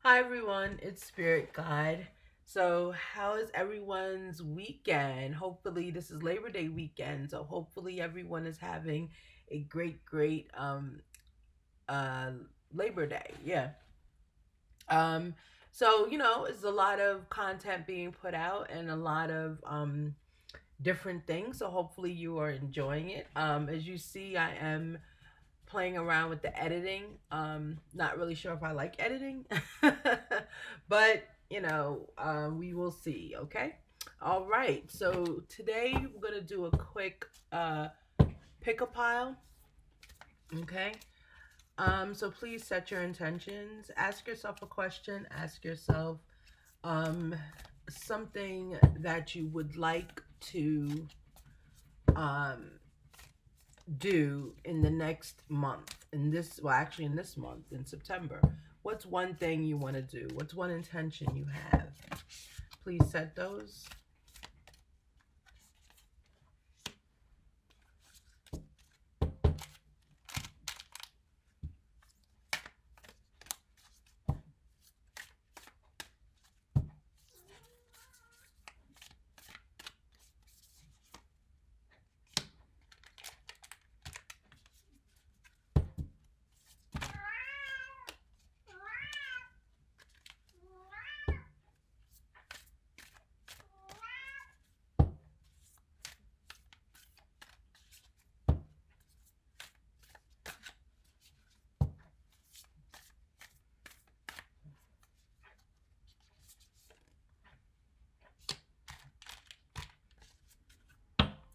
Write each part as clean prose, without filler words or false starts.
Hi everyone, it's Spirit Guide. So, how is everyone's weekend? Hopefully, this is Labor Day weekend, so hopefully everyone is having a great uh Labor Day. Yeah. Um it's a lot of content being put out and a lot of different things. So hopefully you are enjoying it. As you see, I am playing around with the editing. Not really sure if I like editing, but we will see. Okay. All right. So today we're gonna do a quick pick a pile. Okay. So please set your intentions. Ask yourself a question. Ask yourself um something that you would like to um do in the next month, actually in this month, in September. What's one thing you want to do? What's one intention you have? Please set those.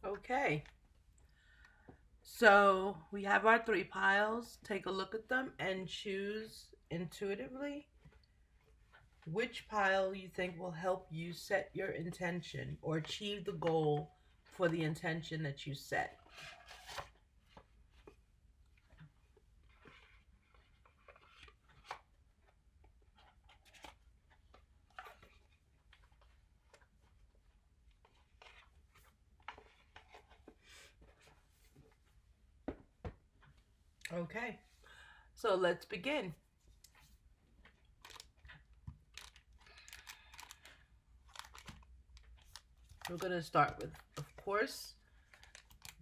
Okay, so we have our three piles. Take a look at them and choose intuitively which pile you think will help you set your intention or achieve the goal for the intention that you set. Okay, so let's begin. We're going to start with, of course,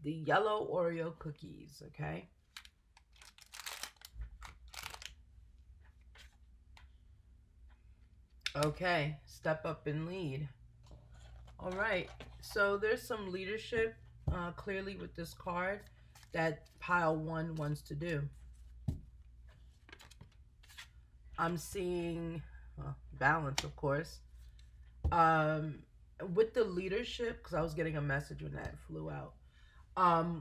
the yellow Oreo cookies. Okay. Okay, step up and lead. All right, so there's some leadership clearly with this card that pile one wants to do. I'm seeing balance, of course. Um, with the leadership, because I was getting a message when that flew out.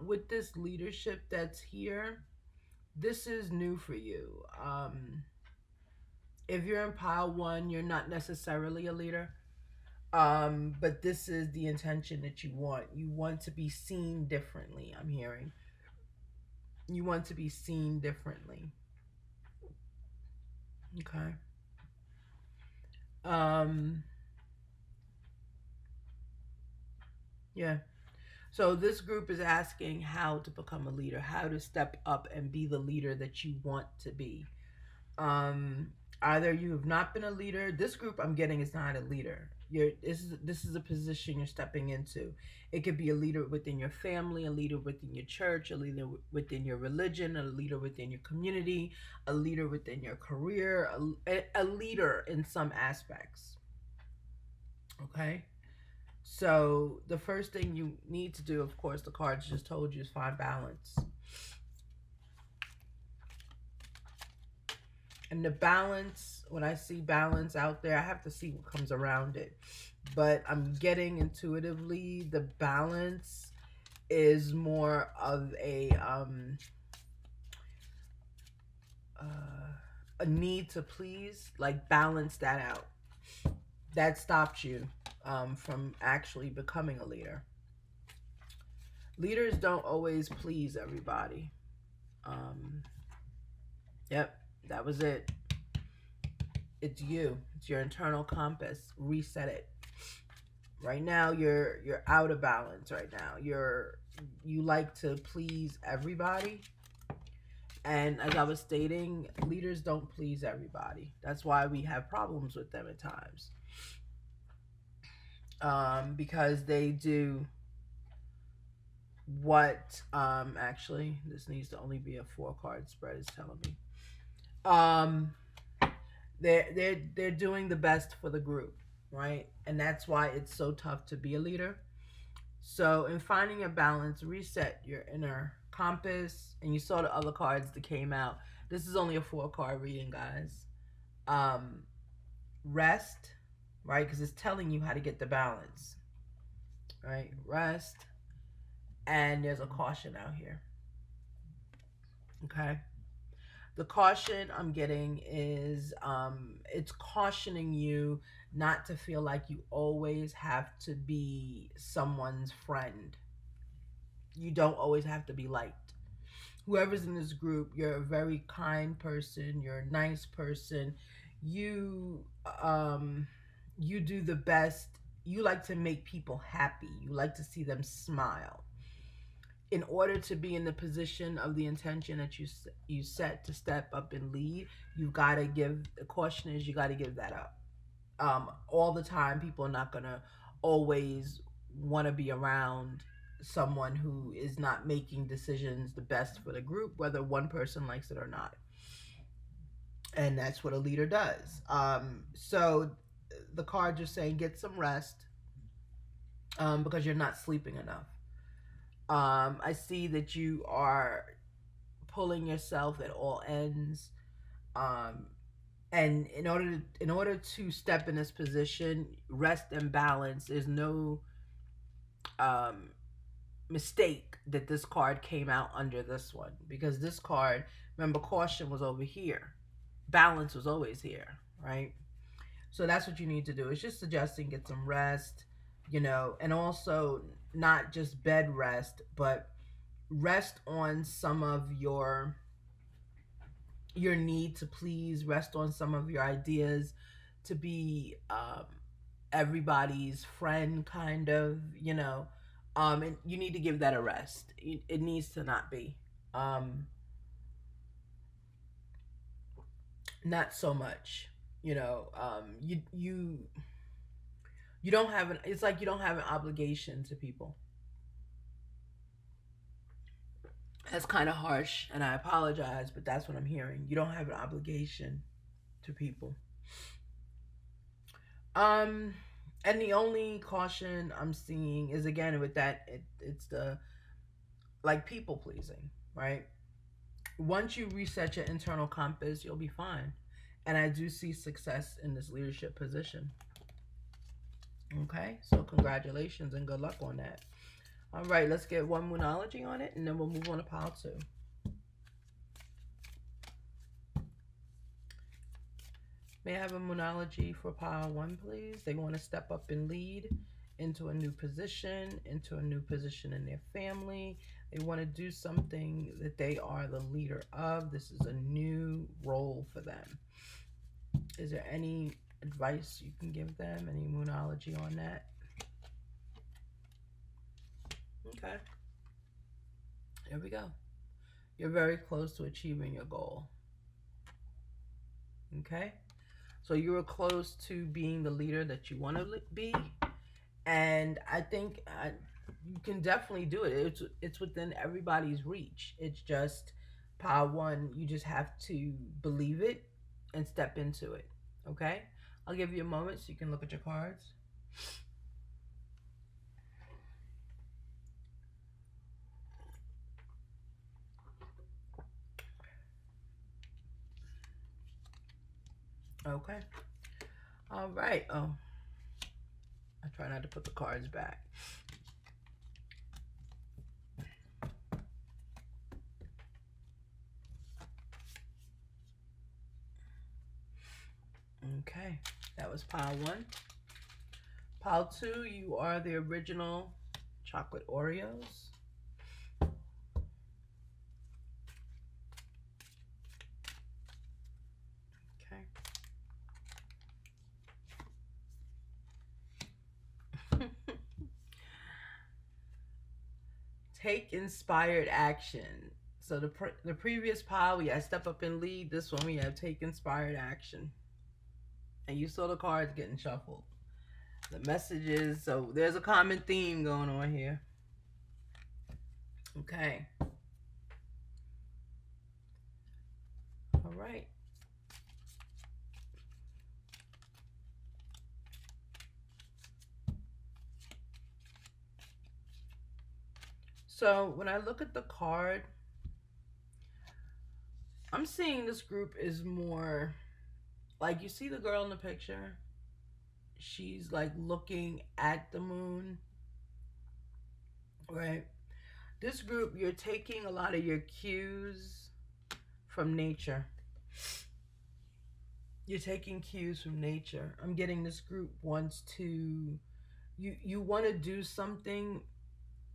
With this leadership that's here, this is new for you. If you're in pile one, you're not necessarily a leader. But this is the intention that you want. You want to be seen differently, I'm hearing. You want to be seen differently. Okay. Um, yeah. So this group is asking how to become a leader, how to step up and be the leader that you want to be. um Either you have not been a leader. This group I'm getting is not a leader. This is a position you're stepping into. It could be a leader within your family, a leader within your church, a leader within your religion, a leader within your community, a leader within your career, a leader in some aspects. Okay. So the first thing you need to do, of course, the cards just told you, is find balance. And the balance, when I see balance out there, I have to see what comes around it. But I'm getting intuitively the balance is more of a need to please, like balance that out. That stops you from actually becoming a leader. Leaders don't always please everybody. Um, yep, that was it. It's you. It's your internal compass. Reset it. Right now you're out of balance right now. You like to please everybody. And as I was stating, leaders don't please everybody. That's why we have problems with them at times. Because they do what actually this needs to only be a 4 card spread is telling me. Um they're doing the best for the group, right? And that's why it's so tough to be a leader. So in finding a balance, reset your inner compass. And you saw the other cards that came out. This is only a 4 card reading, guys. um Rest, right? Because it's telling you how to get the balance, right? Rest. And there's a caution out here. Okay. The caution I'm getting is it's cautioning you not to feel like you always have to be someone's friend. You don't always have to be liked. Whoever's in this group, you're a very kind person, you're a nice person. You you do the best. You like to make people happy. You like to see them smile. In order to be in the position of the intention that you set to step up and lead, you've got to give, the caution is you got to give that up. All the time, people are not gonna always want to be around someone who is not making decisions the best for the group, whether one person likes it or not. And that's what a leader does. So the cards are saying get some rest, because you're not sleeping enough. I see that you are pulling yourself at all ends. Um, and in order to step in this position, rest and balance. There's no um, mistake that this card came out under this one, because this card, remember, caution was over here, balance was always here, right? So that's what you need to do. It's just suggesting get some rest, and also not just bed rest, but rest on some of your need to please, rest on some of your ideas to be everybody's friend, kind of, and you need to give that a rest. It needs to not be. Um, Not so much. You don't have an. It's like you don't have an obligation to people. That's kind of harsh, and I apologize, but that's what I'm hearing. You don't have an obligation to people. Um, and the only caution I'm seeing is, again, with that, it's the, like, people pleasing, right? Once you reset your internal compass, you'll be fine. And I do see success in this leadership position. Okay, so congratulations and good luck on that. All right, let's get one Moonology on it, and then we'll move on to pile 2. May I have a Moonology for pile 1, please? They want to step up and lead into a new position, in their family. They want to do something that they are the leader of. This is a new role for them. Is there any advice you can give them? Any Moonology on that? Okay. Here we go. You're very close to achieving your goal. Okay. So you were close to being the leader that you want to be, and I think you can definitely do it. It's within everybody's reach. It's just pile 1. You just have to believe it and step into it. Okay. I'll give you a moment so you can look at your cards. Okay. All right. Oh, I try not to put the cards back. Okay. That was pile 1. Pile 2, you are the original chocolate Oreos. Okay. Take inspired action. So the previous pile we had step up and lead. This one we have take inspired action, and you saw the cards getting shuffled. The messages. So there's a common theme going on here. Okay. All right. So when I look at the card, I'm seeing this group is more like, you see the girl in the picture. She's like looking at the moon, right? This group, you're taking a lot of your cues from nature. You're taking cues from nature. I'm getting this group wants to, you want to do something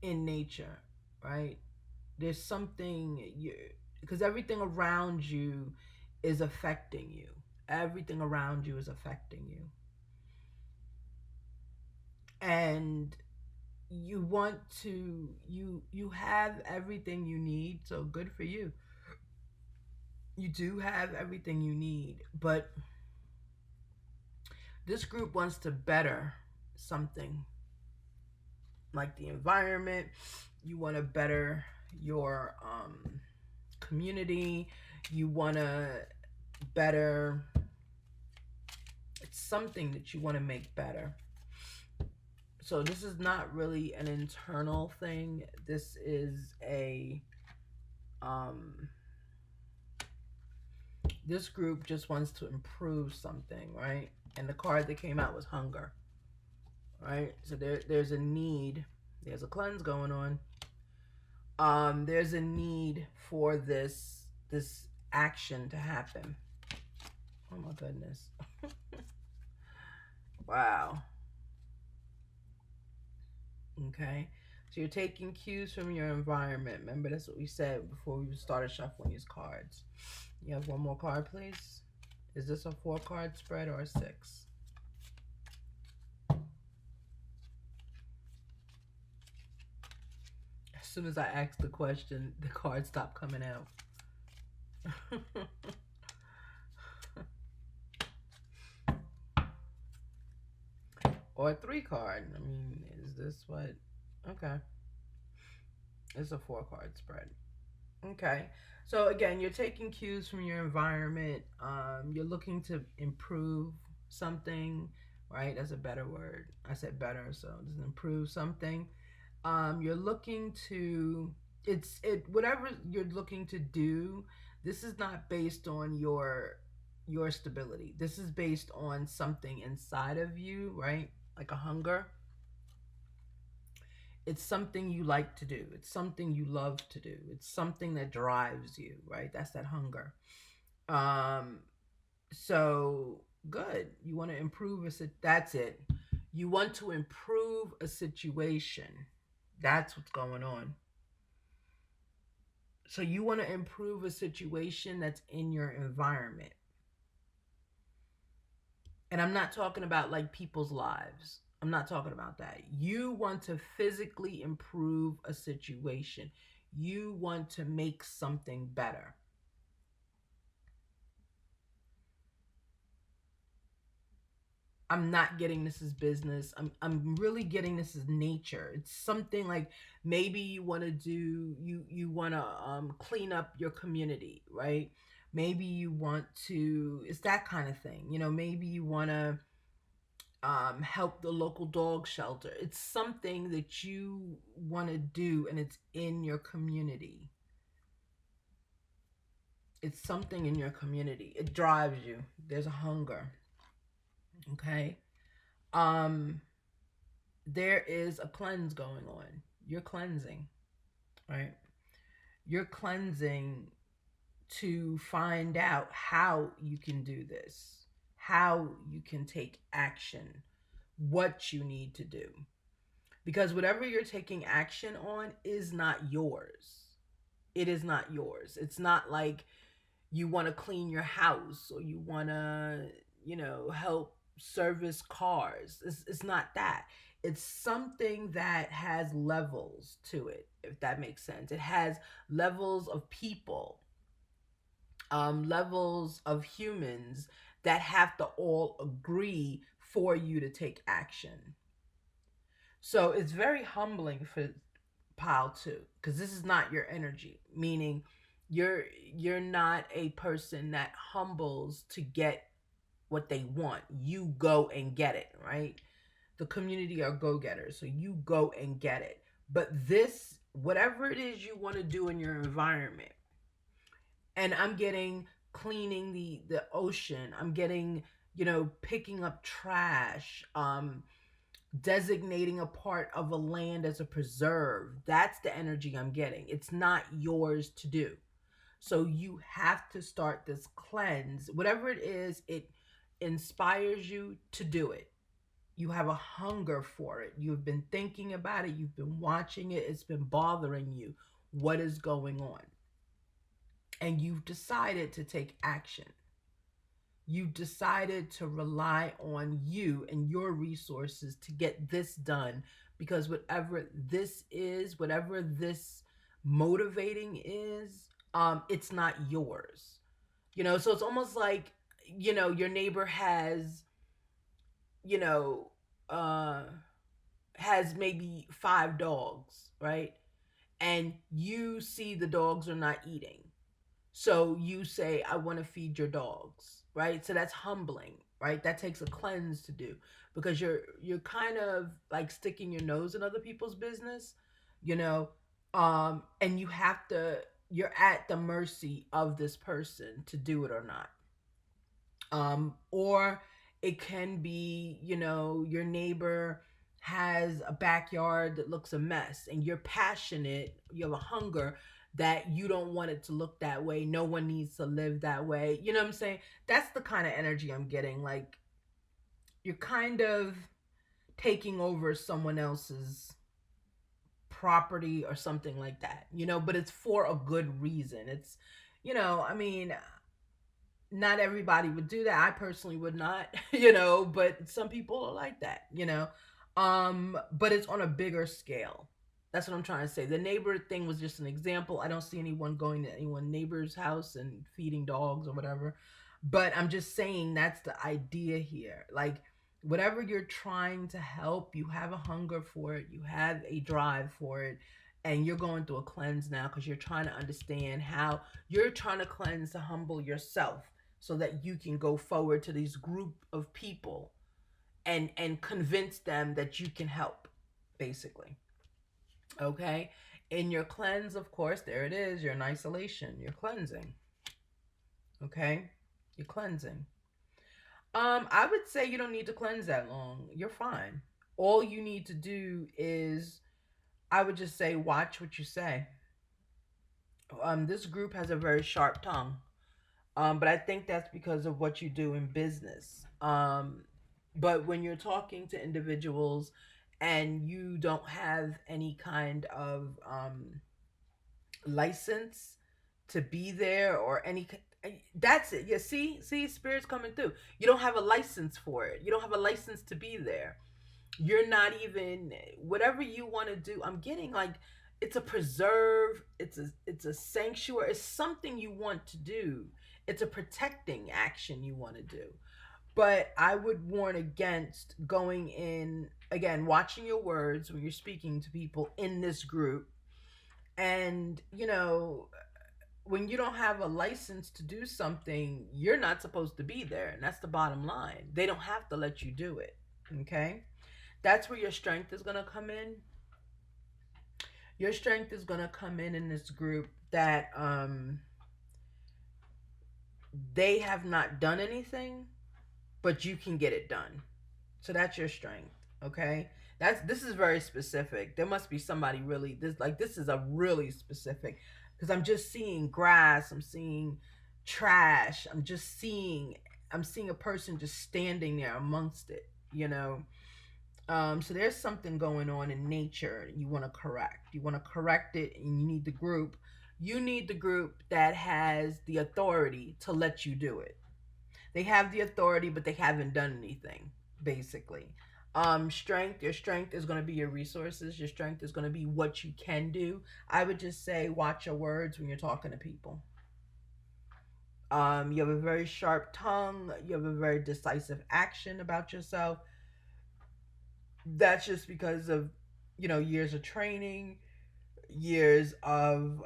in nature, right? There's something you, because everything around you is affecting you. Everything around you is affecting you. And you want to, you have everything you need, so good for you. You do have everything you need, but this group wants to better something, like the environment. You want to better your community. You want to better, it's something that you want to make better. So this is not really an internal thing. This is a this group just wants to improve something, right? And the card that came out was hunger, right? So there's a need. There's a cleanse going on. There's a need for this action to happen. Oh my goodness. Wow. Okay. So you're taking cues from your environment. Remember, that's what we said before we started shuffling these cards. You have one more card, please. Is this a 4-card spread or a 6? As soon as I asked the question, the cards stopped coming out. Or a 3-card. I mean, is this what? Okay. It's a 4-card spread. Okay. So again, you're taking cues from your environment. You're looking to improve something, right? That's a better word. I said better, so just improve something. You're looking to, it's it whatever you're looking to do. This is not based on your stability. This is based on something inside of you, right? Like a hunger. It's something you like to do. It's something you love to do. It's something that drives you, right? That's that hunger. Um, so good. You want to improve that's it. You want to improve a situation. That's what's going on. So you want to improve a situation that's in your environment. And I'm not talking about like people's lives. I'm not talking about that. You want to physically improve a situation. You want to make something better. I'm not getting this as business. I'm really getting this as nature. It's something like, maybe you want to do, you want to clean up your community, right? Maybe you want to, it's that kind of thing. Maybe you want to help the local dog shelter. It's something that you want to do, and it's in your community. It's something in your community. It drives you. There's a hunger. Okay. Um, there is a cleanse going on. You're cleansing, right? You're cleansing to find out how you can do this, how you can take action, what you need to do. Because whatever you're taking action on is not yours. It is not yours. It's not like you want to clean your house, or you want to, help. service cars. It's not that. It's something that has levels to it, if that makes sense. It has levels of people, levels of humans that have to all agree for you to take action. So it's very humbling for pile too, because this is not your energy. Meaning, you're you're not a person that humbles to get what they want. You go and get it, right? The community are go getters, so you go and get it. But this, whatever it is you want to do in your environment, and I'm getting cleaning the ocean. I'm getting, picking up trash. Designating a part of a land as a preserve. That's the energy I'm getting. It's not yours to do. So you have to start this cleanse. Whatever it is, it inspires you to do it. You have a hunger for it. You've been thinking about it. You've been watching it. It's been bothering you. What is going on? And you've decided to take action. You decided to rely on you and your resources to get this done, because whatever this is, whatever this motivating is, it's not yours. So it's almost like, your neighbor you know uh has maybe 5 dogs, right? And you see the dogs are not eating, so you say, I want to feed your dogs, right? So that's humbling, right? That takes a cleanse to do, because you're kind of like sticking your nose in other people's business, you know, and you're at the mercy of this person to do it or not. Or it can be, your neighbor has a backyard that looks a mess, and you're passionate, you have a hunger that you don't want it to look that way. No one needs to live that way. You know what I'm saying? That's the kind of energy I'm getting. Like, you're kind of taking over someone else's property or something like that, but it's for a good reason. It's, I mean, not everybody would do that. I personally would not, but some people are like that. But it's on a bigger scale. That's what I'm trying to say. The neighbor thing was just an example. I don't see anyone going to anyone neighbor's house and feeding dogs or whatever. But I'm just saying that's the idea here. Like, whatever you're trying to help, you have a hunger for it, you have a drive for it, and you're going through a cleanse now because you're trying to understand how you're trying to cleanse to humble yourself so that you can go forward to this group of people and convince them that you can help, basically. Okay? In your cleanse, of course, there it is. You're in isolation. You're cleansing. Okay? You're cleansing. I would say you don't need to cleanse that long. You're fine. All you need to do is, I would just say, watch what you say. This group has a very sharp tongue. But I think that's because of what you do in business. But when you're talking to individuals and you don't have any kind of license to be there, or that's it. Yeah, see, spirit's coming through. You don't have a license for it. You don't have a license to be there. You're not even, whatever you want to do. I'm getting like, it's a preserve, it's a sanctuary, it's something you want to do. It's a protecting action you want to do. But I would warn against going in, again, watching your words when you're speaking to people in this group. And, when you don't have a license to do something, you're not supposed to be there. And that's the bottom line. They don't have to let you do it. Okay? That's where your strength is going to come in. Your strength is going to come in this group that they have not done anything, but you can get it done. So that's your strength. Okay? This is very specific. There must be somebody really, this is a really specific, because I'm just seeing grass, I'm seeing trash, I'm seeing a person just standing there amongst it. So there's something going on in nature you want to correct. You want to correct it, and you need the group. You need the group that has the authority to let you do it. They have the authority, but they haven't done anything, basically. Strength, your strength is going to be your resources. Your strength is going to be what you can do. I would just say watch your words when you're talking to people. You have a very sharp tongue. You have a very decisive action about yourself. That's just because of, years of training, years of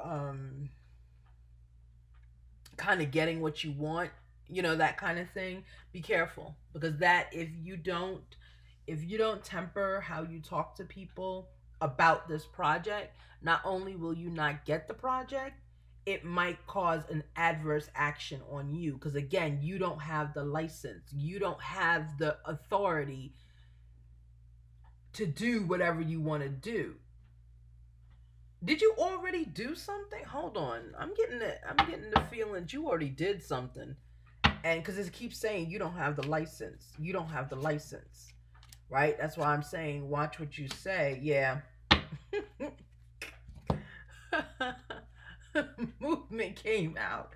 kind of getting what you want, that kind of thing. Be careful, because that if you don't temper how you talk to people about this project, not only will you not get the project, it might cause an adverse action on you, because again, you don't have the license, you don't have the authority to do whatever you want to do. Did you already do something? Hold on. I'm getting the feeling that you already did something. And because it keeps saying you don't have the license. You don't have the license. Right? That's why I'm saying watch what you say. Yeah. Movement came out.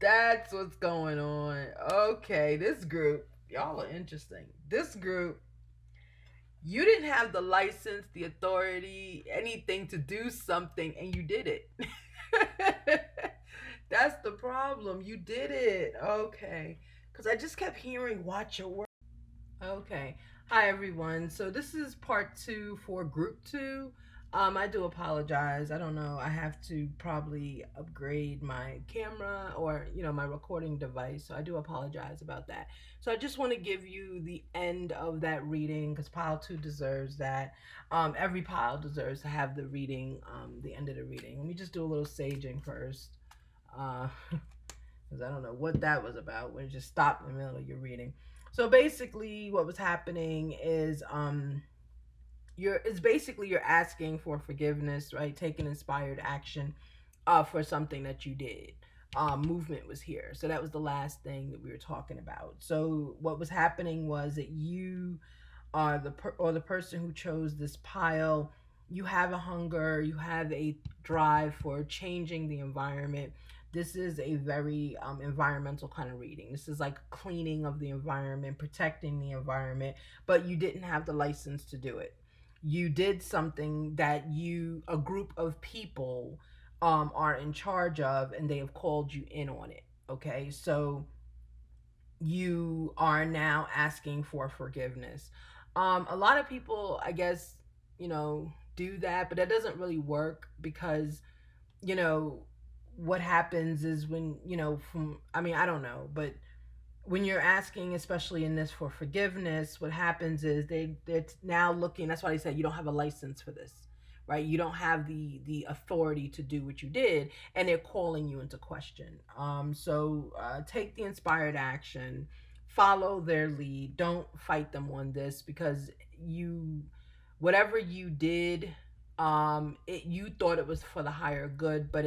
That's what's going on. Okay, this group, y'all are interesting. This group, you didn't have the license, the authority, anything to do something, and you did it. That's the problem. You did it. Okay. Because I just kept hearing, watch your work. Okay. Hi, everyone. So this is part two for group two. I do apologize. I don't know. I have to probably upgrade my camera or, my recording device. So I do apologize about that. So I just want to give you the end of that reading because pile two deserves that. Every pile deserves to have the reading, the end of the reading. Let me just do a little saging first. Because I don't know what that was about when it just stopped in the middle of your reading. So basically, what was happening is you're asking for forgiveness, right? Taking inspired action for something that you did. Movement was here, so that was the last thing that we were talking about. So what was happening was that you are the person who chose this pile. You have a hunger, you have a drive for changing the environment. This is a very environmental kind of reading. This is like cleaning of the environment, protecting the environment, but you didn't have the license to do it. You did something that a group of people are in charge of, and they have called you in on it. Okay, so you are now asking for forgiveness. A lot of people, I guess, do that, but that doesn't really work because, you know, what happens is when, I mean, I don't know, but when you're asking, especially in this, for forgiveness, what happens is they're now looking. That's why they said you don't have a license for this, right? You don't have the authority to do what you did, and they're calling you into question. So take the inspired action, follow their lead. Don't fight them on this because you, whatever you did, you thought it was for the higher good, but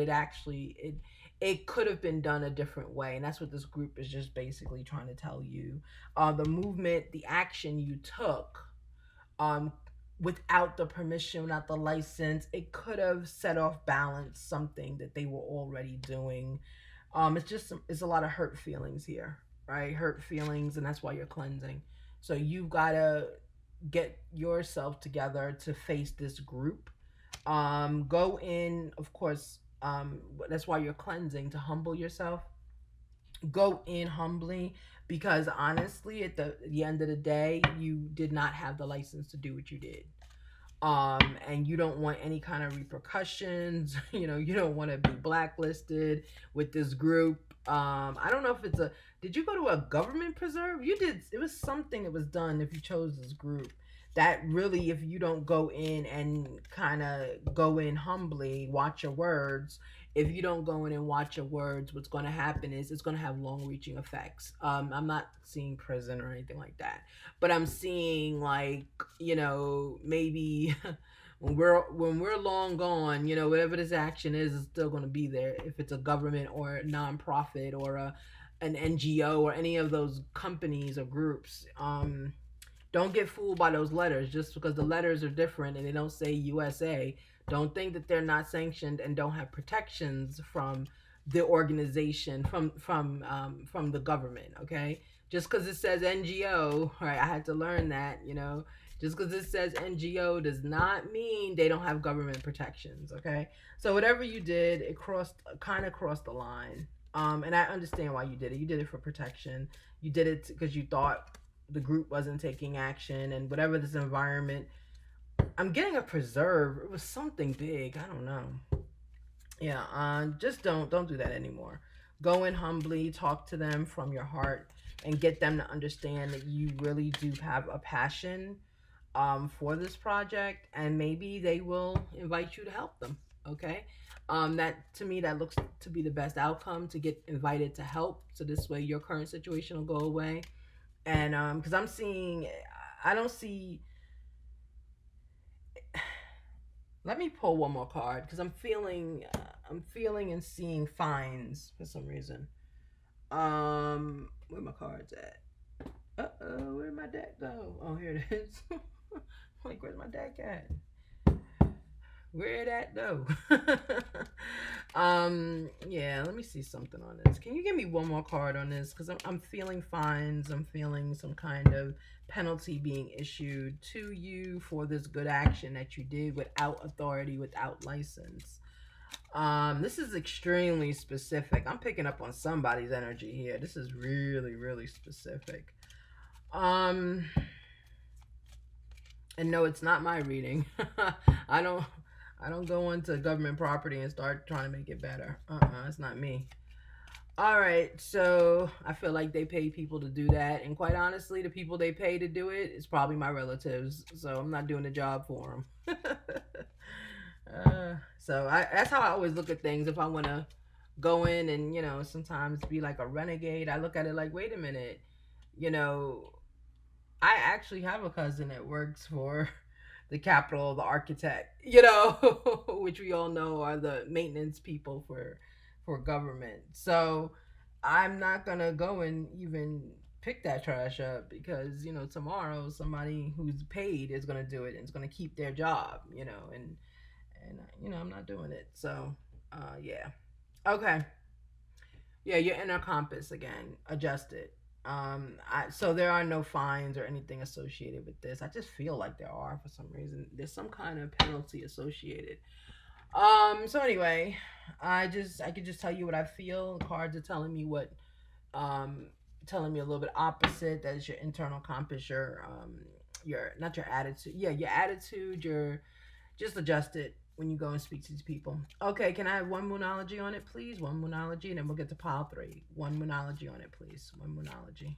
it could have been done a different way, and that's what this group is just basically trying to tell you. The movement, the action you took, um, without the permission, without the license, it could have set off balance something that they were already doing. It's a lot of hurt feelings here, right? Hurt feelings, and that's why you're cleansing. So you've got to get yourself together to face this group. Go in, of course. That's why you're cleansing, to humble yourself. Go in humbly, because honestly, at the end of the day, you did not have the license to do what you did. And you don't want any kind of repercussions. You don't want to be blacklisted with this group. I don't know if did you go to a government preserve? You did. It was something that was done if you chose this group. That really, if you don't go in and kind of go in humbly, watch your words. If you don't go in and watch your words, what's going to happen is it's going to have long-reaching effects. I'm not seeing prison or anything like that, but I'm seeing, like, maybe when we're long gone, whatever this action is still going to be there. If it's a government or a nonprofit or an NGO or any of those companies or groups, don't get fooled by those letters. Just because the letters are different and they don't say USA, don't think that they're not sanctioned and don't have protections from the organization from the government. Okay, just because it says NGO, right? I had to learn that. Just because it says NGO does not mean they don't have government protections. Okay, so whatever you did, it kind of crossed the line. And I understand why you did it. You did it for protection. You did it because you thought the group wasn't taking action, and whatever this environment. I'm getting a preserve. It was something big. I don't know. Yeah, just don't do that anymore. Go in humbly, talk to them from your heart, and get them to understand that you really do have a passion for this project, and maybe they will invite you to help them. Okay, that to me that looks to be the best outcome, to get invited to help, so this way your current situation will go away. And because I don't see. Let me pull one more card because I'm feeling and seeing fines for some reason. Where my cards at? Where'd my deck go? Oh, here it is. Like, where's my deck at? Where'd that go? Yeah, let me see something on this. Can you give me one more card on this? Because I'm feeling fines. I'm feeling some kind of penalty being issued to you for this good action that you did without authority, without license. This is extremely specific. I'm picking up on somebody's energy here. This is really, really specific. Um, and no, it's not my reading. I don't, I don't go into government property and start trying to make it better. It's not me. All right, so I feel like they pay people to do that, and quite honestly, the people they pay to do it is probably my relatives. So I'm not doing the job for them. That's how I always look at things. If I want to go in and sometimes be like a renegade, I look at it like, wait a minute, you know, I actually have a cousin that works for the capital, the architect, which we all know are the maintenance people for government. So I'm not gonna go and even pick that trash up because tomorrow somebody who's paid is gonna do it and is gonna keep their job, and I'm not doing it. So yeah, okay. Yeah, your inner compass again. Adjust it. So there are no fines or anything associated with this. I just feel like there are for some reason. There's some kind of penalty associated. So anyway, I could just tell you what I feel. Cards are telling me what um telling me a little bit opposite. That is your internal compass, your not your attitude. Yeah, your attitude, your just adjust it when you go and speak to these people. Okay, can I have one moonology on it, please? One moonology, and then we'll get to pile three. One moonology on it, please. One moonology.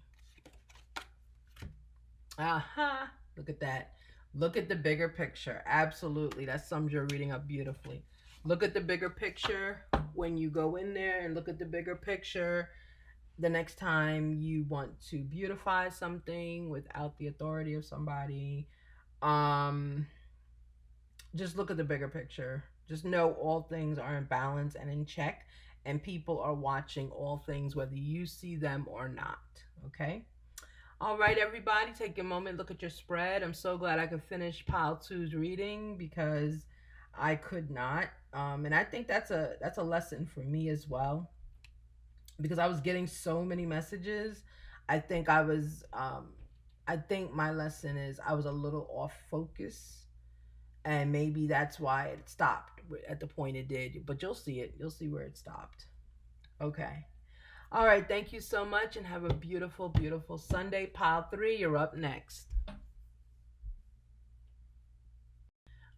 Aha! Look at that. Look at the bigger picture. Absolutely. That sums your reading up beautifully. Look at the bigger picture when you go in there and look at the bigger picture the next time you want to beautify something without the authority of somebody. Um, just look at the bigger picture. Just know all things are in balance and in check, and people are watching all things, whether you see them or not. Okay? All right, everybody, take a moment, look at your spread. I'm so glad I could finish pile two's reading because I could not. And I think that's a lesson for me as well because I was getting so many messages. I think I think my lesson is I was a little off focus, and maybe that's why it stopped at the point it did. But you'll see it. You'll see where it stopped. Okay. All right. Thank you so much, and have a beautiful, beautiful Sunday. Pile three, you're up next.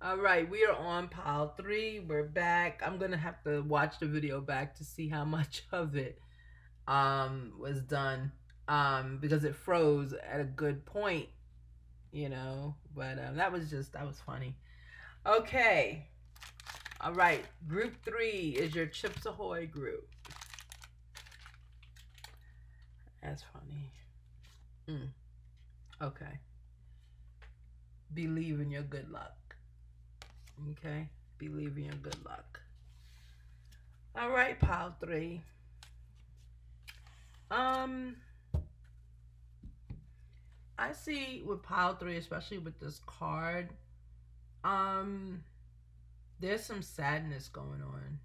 All right, we are on pile three. We're back. I'm gonna have to watch the video back to see how much of it was done because it froze at a good point, But that was funny. Okay. All right, group three is your Chips Ahoy group. That's funny. Mm, okay. Believe in your good luck. Okay. Believe in your good luck. All right, pile three. Um, I see with pile three, especially with this card, um, there's some sadness going on.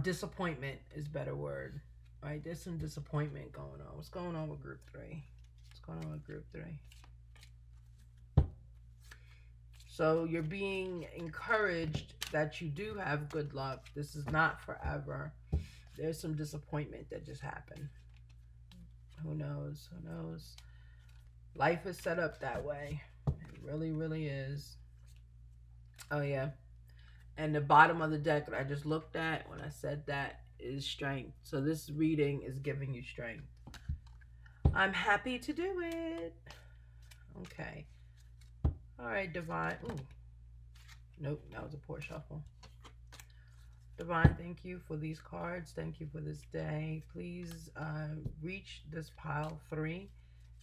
Disappointment is a better word, right? There's some disappointment going on. What's going on with group three? What's going on with group three? So you're being encouraged that you do have good luck. This is not forever. There's some disappointment that just happened. Who knows? Who knows? Life is set up that way. It really, really is. Oh, yeah. And the bottom of the deck that I just looked at when I said that is strength. So this reading is giving you strength. I'm happy to do it. Okay. All right, Divine. Ooh. Nope, that was a poor shuffle. Divine, thank you for these cards. Thank you for this day. Please reach this pile three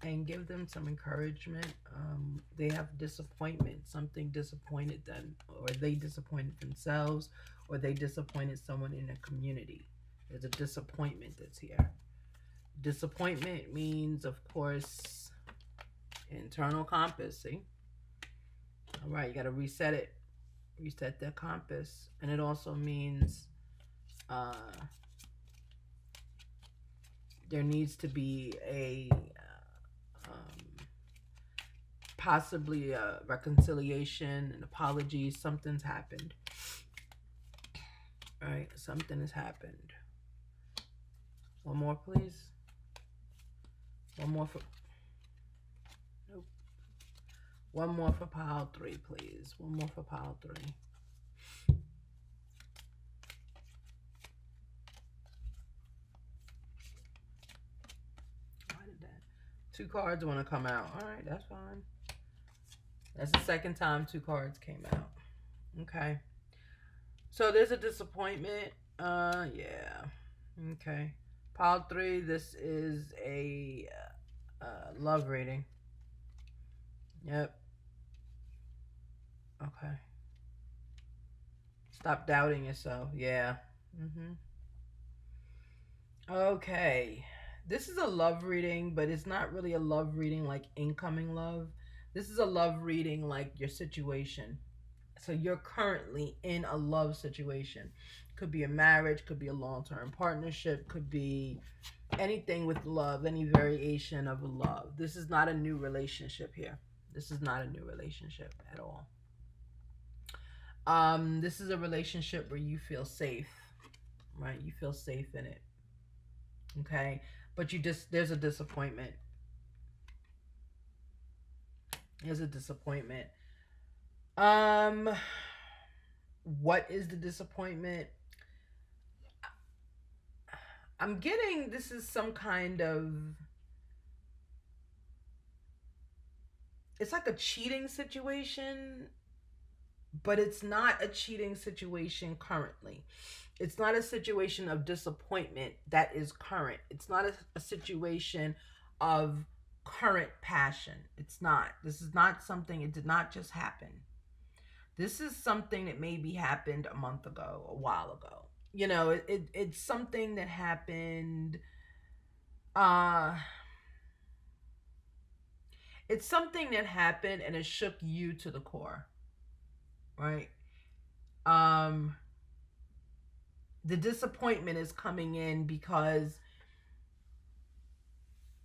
and give them some encouragement. They have disappointment. Something disappointed them, or they disappointed themselves, or they disappointed someone in a community. There's a disappointment that's here. Disappointment means, of course, internal compass. See? All right, you got to reset it. Reset the compass. And it also means there needs to be a possibly a reconciliation, an apology. Something's happened. All right, something has happened. One more, please. One more for. Nope. One more for pile three, please. One more for pile three. Why did that? Two cards want to come out. All right, that's fine. That's the second time two cards came out. Okay. So there's a disappointment. Yeah. Okay. Pile three, this is a love reading. Yep. Okay. Stop doubting yourself. Yeah. Okay. This is a love reading, but it's not really a love reading like incoming love. This is a love reading like your situation. So you're currently in a love situation. Could be a marriage, could be a long-term partnership, could be anything with love, any variation of love. This is not a new relationship here. This is not a new relationship at all. This is a relationship where you feel safe, right? You feel safe in it. Okay? But there's a disappointment. There's a disappointment. Um what is the disappointment? I'm getting this is some kind of, it's like a cheating situation, but it's not a cheating situation currently. It's not a situation of disappointment that is current. It's not a situation of current passion. It's not. This is not something, it did not just happen. This is something that maybe happened a month ago, a while ago. You know, it's something that happened. Uh, it's something that happened and it shook you to the core, right? Um, the disappointment is coming in because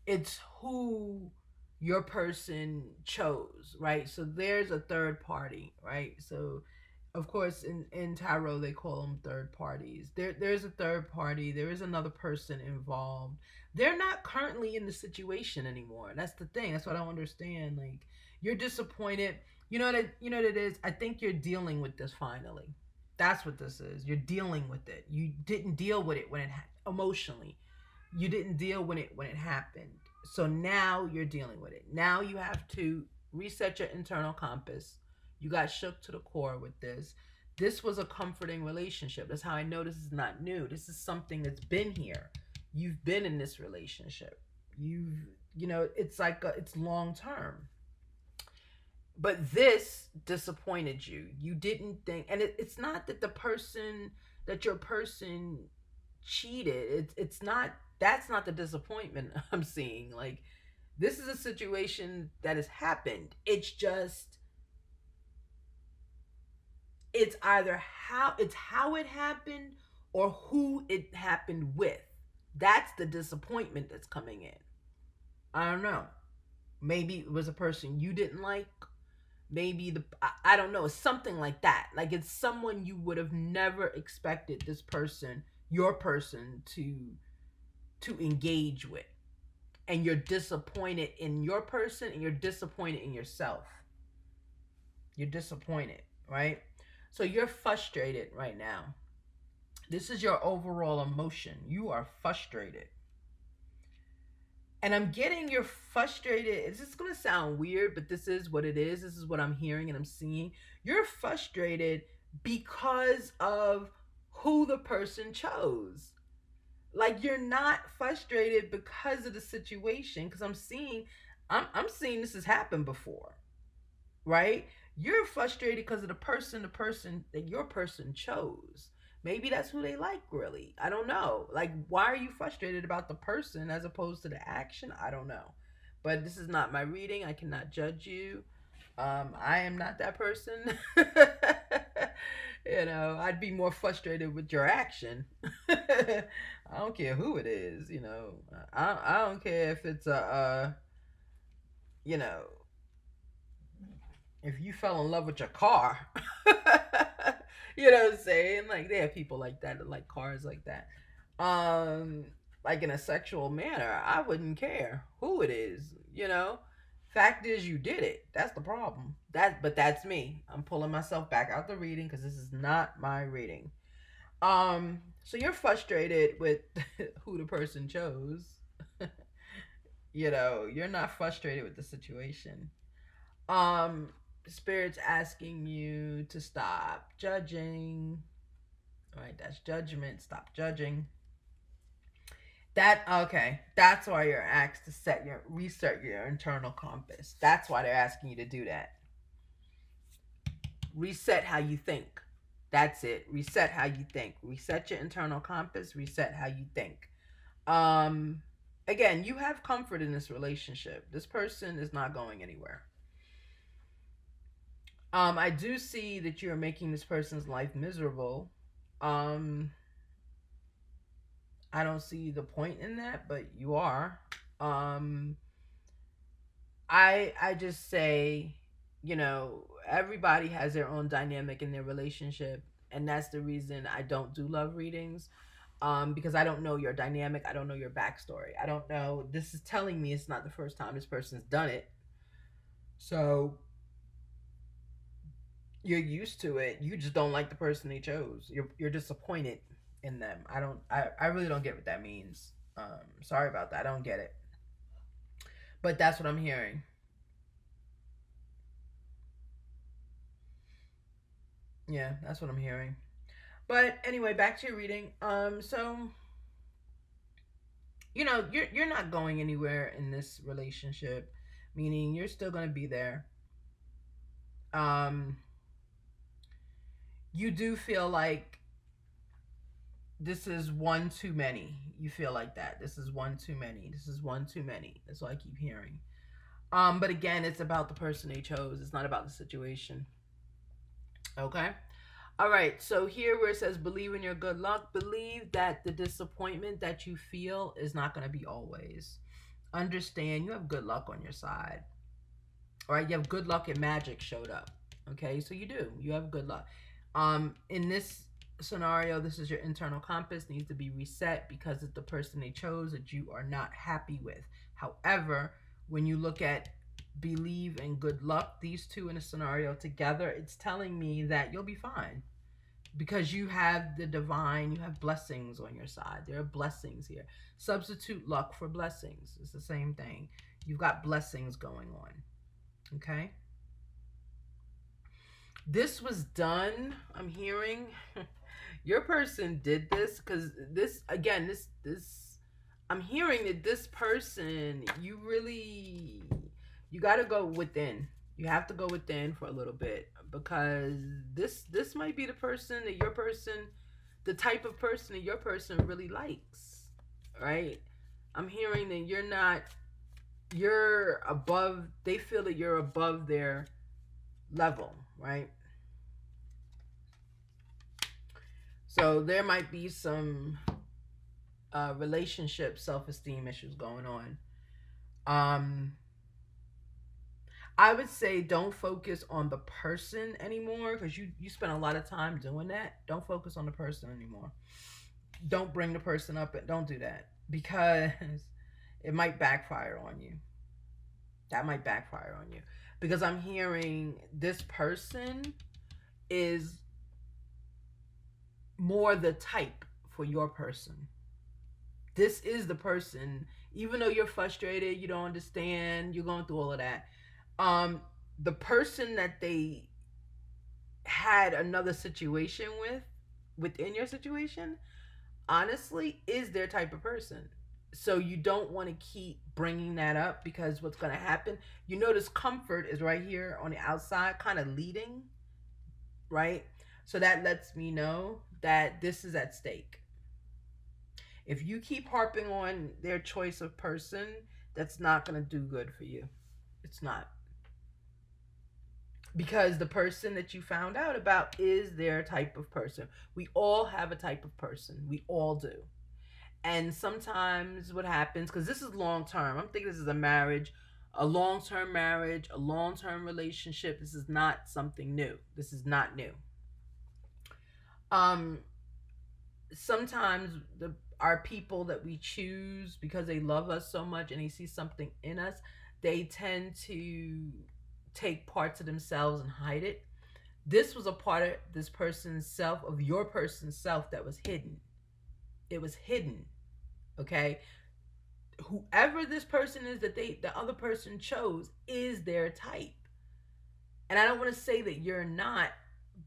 it's who your person chose, right? So there's a third party, right? So of course in tarot they call them third parties. There's a third party, there is another person involved. They're not currently in the situation anymore. That's the thing. That's what I don't understand. Like, you're disappointed. You know what it is? I think you're dealing with this finally. That's what this is. You're dealing with it. You didn't deal with it when emotionally. You didn't deal when it happened. So now you're dealing with it. Now you have to reset your internal compass. You got shook to the core with this. This was a comforting relationship. That's how I know this is not new. This is something that's been here. You've been in this relationship. It's like it's long term. But this disappointed you. You didn't think, and it's not that your person cheated. It's not. That's not the disappointment I'm seeing. Like, this is a situation that has happened. It's just, it's either how it happened, or who it happened with. That's the disappointment that's coming in. I don't know. Maybe it was a person you didn't like. Maybe I don't know. It's something like that. Like it's someone you would have never expected this person, your person, to engage with, and you're disappointed in your person, and you're disappointed in yourself. You're disappointed, right? So you're frustrated right now. This is your overall emotion. You are frustrated. And I'm getting you're frustrated. It's just going to sound weird, but this is what it is. This is what I'm hearing and I'm seeing. You're frustrated because of who the person chose. Like you're not frustrated because of the situation, because I'm seeing this has happened before, right? You're frustrated because of the person that your person chose. Maybe that's who they like, really. I don't know. Like, why are you frustrated about the person as opposed to the action? I don't know. But this is not my reading. I cannot judge you. I am not that person. I'd be more frustrated with your action. I don't care who it is. I don't care if it's you know, if you fell in love with your car. You know what I'm saying? Like there are people like that like cars like that. Um like in a sexual manner, I wouldn't care who it is. Fact is you did it. That's the problem. But that's me. I'm pulling myself back out the reading because this is not my reading. So you're frustrated with who the person chose. You're not frustrated with the situation. um Spirit's asking you to stop judging. All right, that's judgment. Stop judging. That's why you're asked to reset your internal compass. That's why they're asking you to do that. Reset how you think. That's it. Reset how you think. Reset your internal compass. Reset how you think. um Again, you have comfort in this relationship. This person is not going anywhere. I do see that you're making this person's life miserable. Um, I don't see the point in that, but you are. Um, I just say, everybody has their own dynamic in their relationship, and that's the reason I don't do love readings. Because I don't know your dynamic, I don't know your backstory. I don't know. This is telling me it's not the first time this person's done it. So you're used to it. You just don't like the person they chose. You're disappointed in them. I really don't get what that means. Sorry about that. I don't get it. But that's what I'm hearing. Yeah, that's what I'm hearing. But anyway, back to your reading. So you're not going anywhere in this relationship, meaning you're still gonna be there. Um, you do feel like this is one too many. You feel like that. This is one too many. This is one too many. That's all I keep hearing. But again, it's about the person they chose. It's not about the situation. Okay. All right. So here where it says believe in your good luck, believe that the disappointment that you feel is not going to be always. Understand you have good luck on your side. All right. You have good luck and magic showed up. Okay. So you do. You have good luck. In this scenario, this is your internal compass needs to be reset because it's the person they chose that you are not happy with. However, when you look at believe and good luck, these two in a scenario together, it's telling me that you'll be fine because you have the divine, you have blessings on your side. There are blessings here. Substitute luck for blessings. It's the same thing. You've got blessings going on. Okay? This was done, I'm hearing. Your person did this because this, again, this I'm hearing that this person, you got to go within. You have to go within for a little bit because this might be the person that your person, the type of person that your person really likes, right? I'm hearing that you're above, they feel that you're above their level, right? So there might be some relationship self-esteem issues going on. um I would say don't focus on the person anymore, because you spend a lot of time doing that. Don't focus on the person anymore. Don't bring the person up, and don't do that, because it might backfire on you. That might backfire on you, because I'm hearing this person is more the type for your person. This is the person, even though you're frustrated, you don't understand, you're going through all of that. um the person that they had another situation with within your situation, honestly, is their type of person. So you don't want to keep bringing that up, because what's going to happen, you notice comfort is right here on the outside, kind of leading, right? So that lets me know that this is at stake. If you keep harping on their choice of person, that's not going to do good for you. It's not. Because the person that you found out about is their type of person. We all have a type of person. We all do. And sometimes what happens, because this is long term, I'm thinking this is a marriage, a long term marriage, a long term relationship. This is not something new. This is not new. Um, Sometimes our people that we choose because they love us so much and they see something in us, they tend to take parts of themselves and hide it. This was a part of this person's self, of your person's self, that was hidden. It was hidden. Okay. Whoever this person is that the other person chose is their type. And I don't want to say that you're not,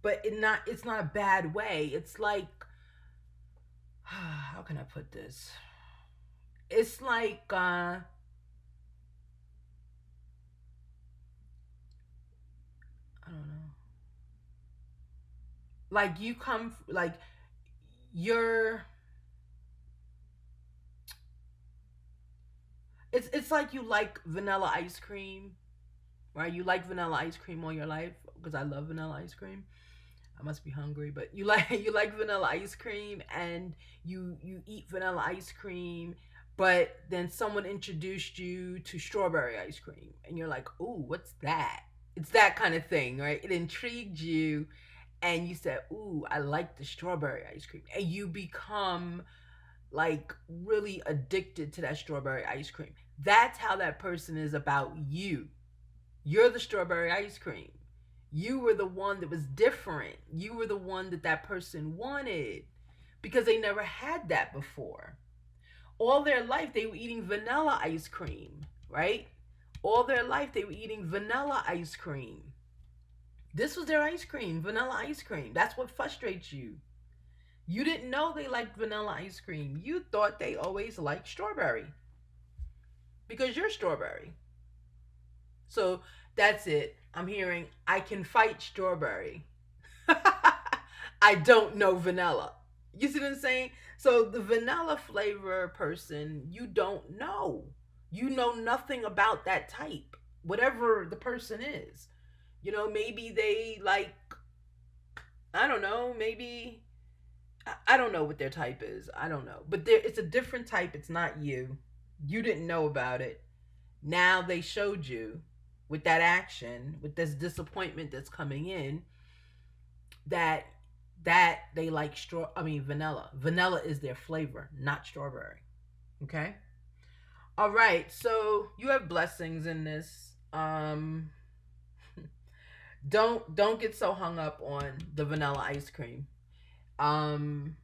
but it's not a bad way. It's like, how can I put this? It's like I don't know. Like you come like you're it's like you like vanilla ice cream, right? You like vanilla ice cream all your life, because I love vanilla ice cream. I must be hungry, but you like you like vanilla ice cream, and you eat vanilla ice cream, but then someone introduced you to strawberry ice cream, and you're like, "Ooh, what's that?" It's that kind of thing, right? It intrigued you, and you said, "Ooh, I like the strawberry ice cream," and you become like really addicted to that strawberry ice cream. That's how that person is about you. You're the strawberry ice cream. You were the one that was different. You were the one that that person wanted, because they never had that before. All their life they were eating vanilla ice cream, right? All their life they were eating vanilla ice cream. This was their ice cream, vanilla ice cream. That's what frustrates you. You didn't know they liked vanilla ice cream. You thought they always liked strawberry, because you're strawberry. So that's it. I'm hearing I can fight strawberry. I don't know vanilla. You see what I'm saying? So the vanilla flavor person, you don't know. You know nothing about that type, whatever the person is. Maybe they like, I don't know, maybe, I don't know what their type is. I don't know. But it's a different type. It's not you. You didn't know about it. Now they showed you with that action, with this disappointment that's coming in, that they like vanilla. Vanilla is their flavor, not strawberry. Okay? All right. So, you have blessings in this. Don't get so hung up on the vanilla ice cream. Um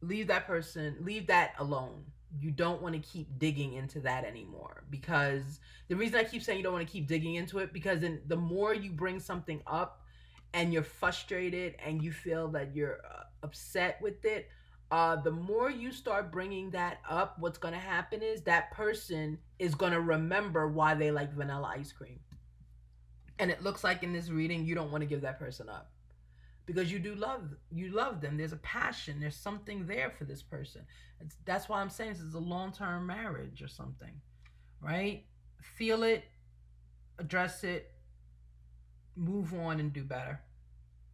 leave that alone. You don't want to keep digging into that anymore, because the reason I keep saying you don't want to keep digging into it, because then the more you bring something up and you're frustrated and you feel that you're upset with it, the more you start bringing that up, what's going to happen is that person is going to remember why they like vanilla ice cream. And it looks like in this reading you don't want to give that person up, because you love them. There's a passion, there's something there for this person. That's why I'm saying this is a long-term marriage or something, right? Feel it, address it, move on, and do better.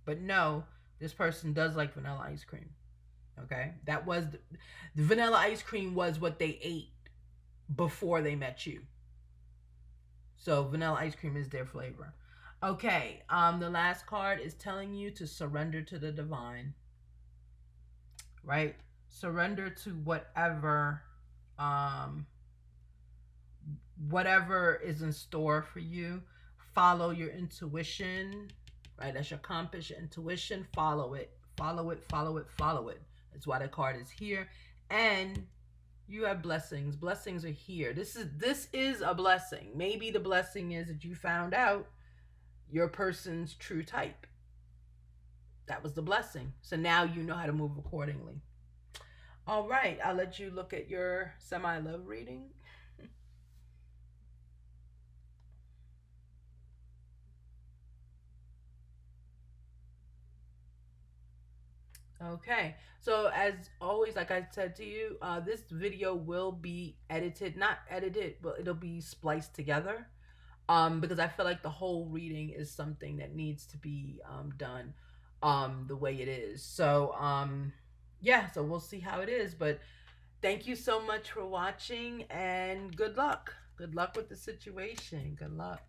But no, this person does like vanilla ice cream. Okay, that was the vanilla ice cream was what they ate before they met you. So vanilla ice cream is their flavor. Okay, the last card is telling you to surrender to the divine, right? Surrender to um whatever is in store for you. Follow your intuition, right? That's your compass, your intuition. Follow it, follow it, follow it, follow it. That's why the card is here. And you have blessings. Blessings are here. This is a blessing. Maybe the blessing is that you found out your person's true type. That was the blessing. So now you know how to move accordingly. All right, I'll let you look at your semi love reading. Okay, so as always, like I said to you, this video will be edited, not edited, but it'll be spliced together. Because I feel like the whole reading is something that needs to be done the way it is. So yeah, so we'll see how it is. But thank you so much for watching, and good luck. Good luck with the situation. Good luck.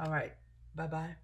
All right. Bye bye.